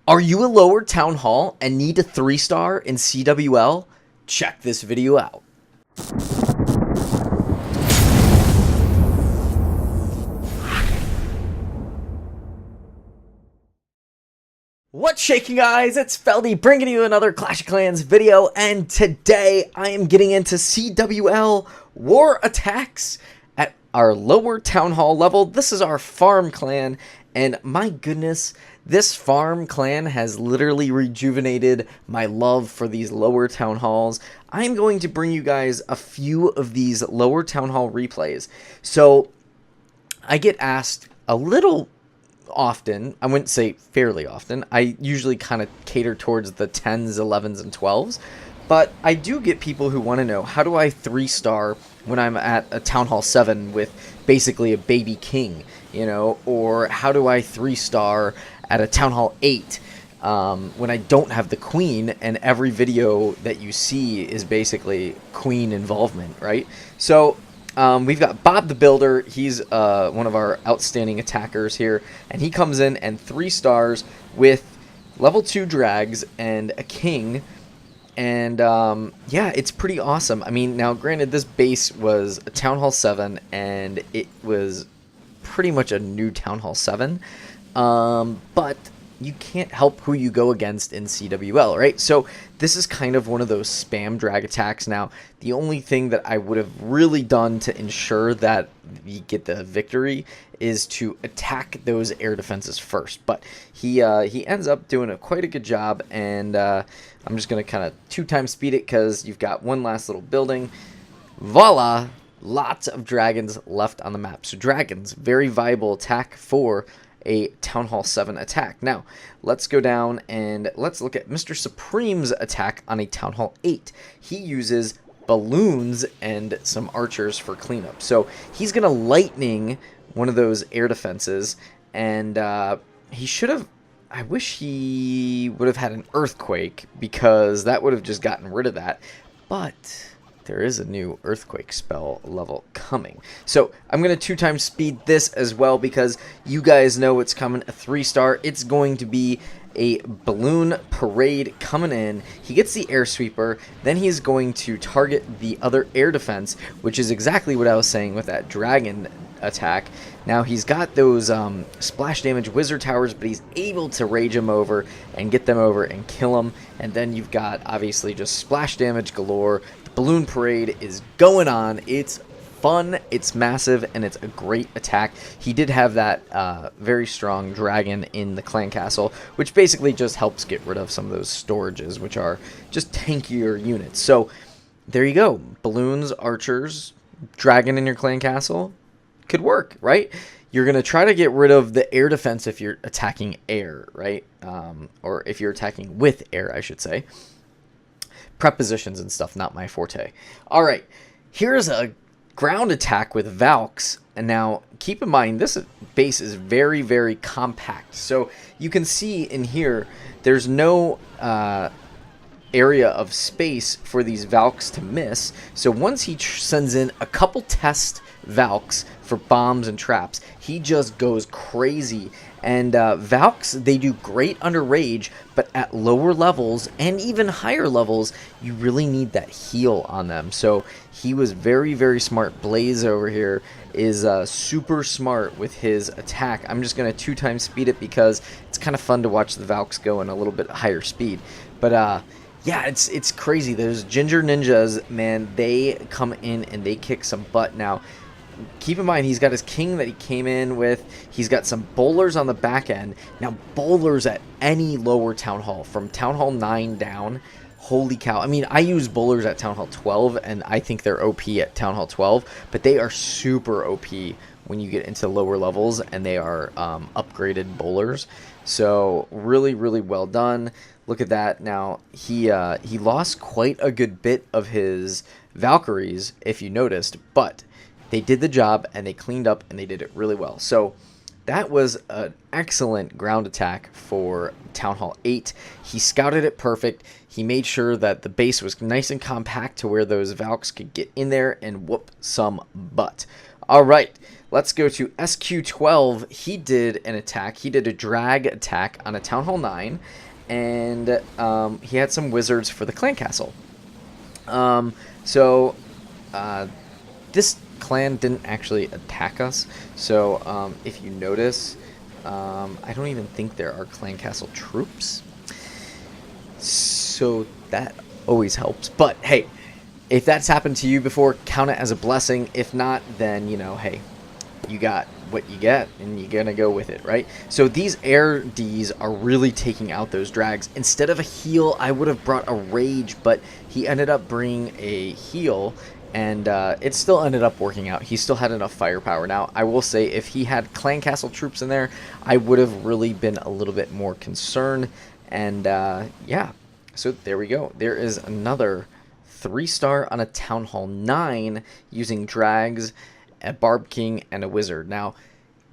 Are you a lower town hall and need a 3-star in CWL? Check this video out. What's shaking, guys? It's Feldy bringing you another Clash of Clans video, and today I am getting into CWL war attacks at our lower town hall level. This is our farm clan, and my goodness, this farm clan has literally rejuvenated my love for these lower town halls. I am going to bring you guys a few of these lower town hall replays. So I get asked a little often, I wouldn't say fairly often, I usually kind of cater towards the 10s, 11s, and 12s, but I do get people who want to know, how do I 3-star when I'm at a Town Hall 7 with basically a baby king, you know, or how do I 3-star at a Town Hall 8 when I don't have the queen, and every video that you see is basically queen involvement, right? So we've got Bob the Builder. He's one of our outstanding attackers here, and he comes in and 3-stars with level 2 drags and a king, and yeah, it's pretty awesome. I mean, now granted, this base was a Town Hall 7, and it was pretty much a new Town Hall 7, but you can't help who you go against in CWL, right? So this is kind of one of those spam drag attacks. Now, the only thing that I would have really done to ensure that we get the victory is to attack those air defenses first. But he ends up doing quite a good job, and I'm just going to kind of 2-time speed it because you've got one last little building. Voila! Lots of dragons left on the map. So dragons, very viable attack for a Town Hall 7 attack. Now, let's go down and let's look at Mr. Supreme's attack on a Town Hall 8. He uses balloons and some archers for cleanup. So he's going to lightning one of those air defenses, and he should have... I wish he would have had an earthquake, because that would have just gotten rid of that. But there is a new earthquake spell level coming. So I'm going to 2-time speed this as well, because you guys know it's coming, a 3-star. It's going to be a balloon parade coming in. He gets the air sweeper, then he's going to target the other air defense, which is exactly what I was saying with that dragon attack. Now he's got those splash damage wizard towers, but he's able to rage them over and get them over and kill them. And then you've got obviously just splash damage galore. Balloon parade is going on. It's fun, it's massive, and it's a great attack. He did have that very strong dragon in the clan castle, which basically just helps get rid of some of those storages, which are just tankier units. So there you go. Balloons, archers, dragon in your clan castle could work, right? You're going to try to get rid of the air defense if you're attacking air, right? Or if you're attacking with air, I should say. Prepositions and stuff, not my forte. All right, here's a ground attack with Valks, and now keep in mind this base is very, very compact. So you can see in here there's no area of space for these Valks to miss. So once he sends in a couple test Valks for bombs and traps, he just goes crazy. And Valks, they do great under rage, but at lower levels and even higher levels, you really need that heal on them. So he was very, very smart. Blaze over here is super smart with his attack. I'm just going to 2-time speed it because it's kind of fun to watch the Valks go in a little bit higher speed. But yeah, it's crazy. Those Ginger Ninjas, man, they come in and they kick some butt. Now, keep in mind, he's got his king that he came in with. He's got some bowlers on the back end. Now, bowlers at any lower town hall, from Town Hall 9 down, holy cow. I mean, I use bowlers at Town Hall 12, and I think they're OP at Town Hall 12, but they are super OP when you get into lower levels, and they are upgraded bowlers. So, really, really well done. Look at that. Now, he lost quite a good bit of his Valkyries, if you noticed, but they did the job, and they cleaned up, and they did it really well. So that was an excellent ground attack for Town Hall 8. He scouted it perfect. He made sure that the base was nice and compact to where those Valks could get in there and whoop some butt. All right, let's go to SQ12. He did an attack. He did a drag attack on a Town Hall 9, and he had some wizards for the clan castle. This clan didn't actually attack us, so if you notice, I don't even think there are clan castle troops, so that always helps. But hey, if that's happened to you before, count it as a blessing. If not, then, you know, hey, you got what you get, and you're gonna go with it, right? So these air Ds are really taking out those drags. Instead of a heal, I would have brought a rage, but he ended up bringing a heal, and it still ended up working out. He still had enough firepower. Now, I will say, if he had clan castle troops in there, I would have really been a little bit more concerned. And yeah, so there we go. There is another 3-star on a Town Hall 9 using drags, a Barb King, and a wizard. Now,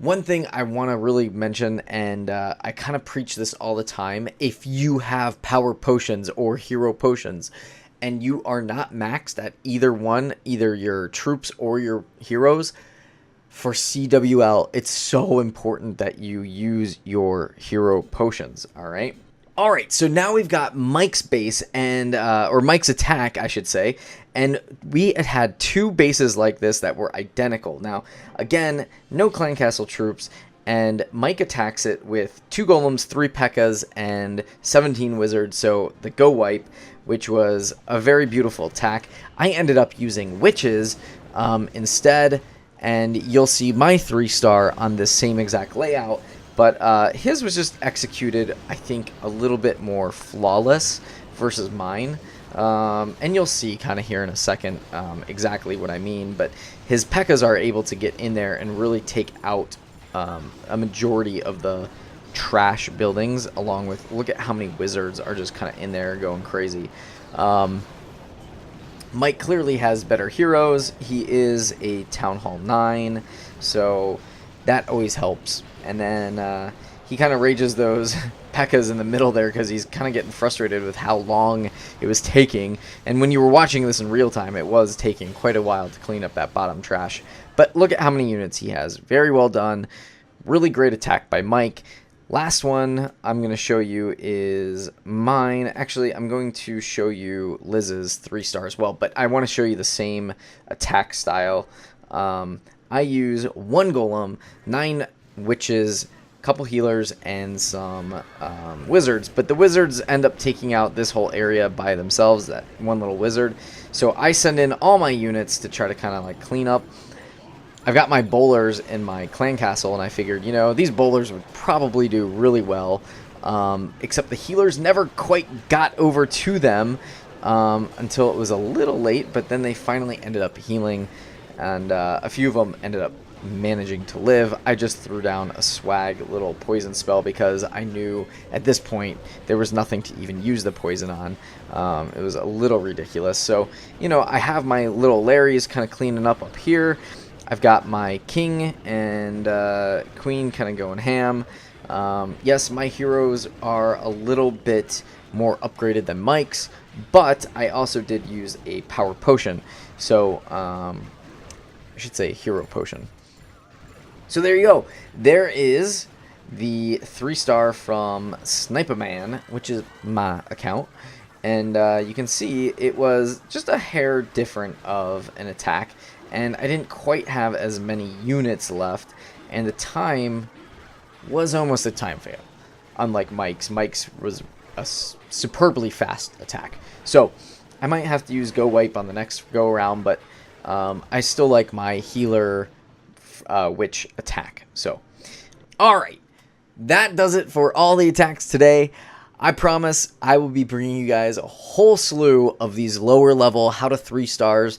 one thing I want to really mention, and I kind of preach this all the time, if you have power potions or hero potions and you are not maxed at either one, either your troops or your heroes, for CWL, it's so important that you use your hero potions, all right? All right, so now we've got Mike's base, and or Mike's attack, I should say, and we had 2 bases like this that were identical. Now, again, no clan castle troops, and Mike attacks it with 2 golems, 3 P.E.K.K.A.s, and 17 wizards, so the go wipe, which was a very beautiful attack. I ended up using witches instead, and you'll see my 3-star on this same exact layout. But his was just executed, I think, a little bit more flawless versus mine. And you'll see kind of here in a second exactly what I mean. But his P.E.K.K.A.s are able to get in there and really take out a majority of the trash buildings, along with, look at how many wizards are just kind of in there going crazy. Mike clearly has better heroes. He is a Town Hall 9, so that always helps. And then he kind of rages those P.E.K.K.A.s in the middle there because he's kind of getting frustrated with how long it was taking. And when you were watching this in real time, it was taking quite a while to clean up that bottom trash. But look at how many units he has. Very well done. Really great attack by Mike. Last one I'm going to show you is mine. Actually, I'm going to show you Liz's 3-star as well, but I want to show you the same attack style. I use 1 golem, 9 witches, a couple healers, and some wizards, but the wizards end up taking out this whole area by themselves, that one little wizard. So I send in all my units to try to kind of like clean up. I've got my bowlers in my clan castle, and I figured, you know, these bowlers would probably do really well, except the healers never quite got over to them until it was a little late, but then they finally ended up healing, and a few of them ended up managing to live. I just threw down a swag little poison spell because I knew at this point there was nothing to even use the poison on. It was a little ridiculous. So, you know, I have my little Larrys kind of cleaning up here. I've got my king and queen kind of going ham. Yes, my heroes are a little bit more upgraded than Mike's, but I also did use a power potion. So, I should say hero potion. So there you go. There is the 3-star from SniperMan, which is my account. And you can see it was just a hair different of an attack. And I didn't quite have as many units left. And the time was almost a time fail. Unlike Mike's. Mike's was a superbly fast attack. So I might have to use Go Wipe on the next go around. But I still like my healer witch attack. So, alright, that does it for all the attacks today. I promise I will be bringing you guys a whole slew of these lower level how to 3-stars,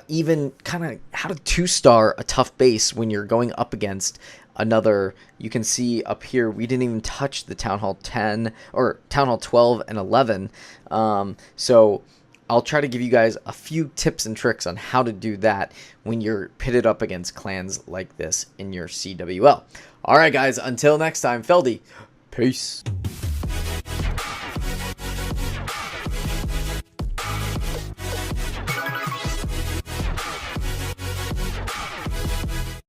even kind of how to 2-star a tough base when you're going up against another. You can see up here we didn't even touch the Town Hall 10 or Town Hall 12 and 11. So I'll try to give you guys a few tips and tricks on how to do that when you're pitted up against clans like this in your CWL. Alright guys, until next time, Feldy, peace.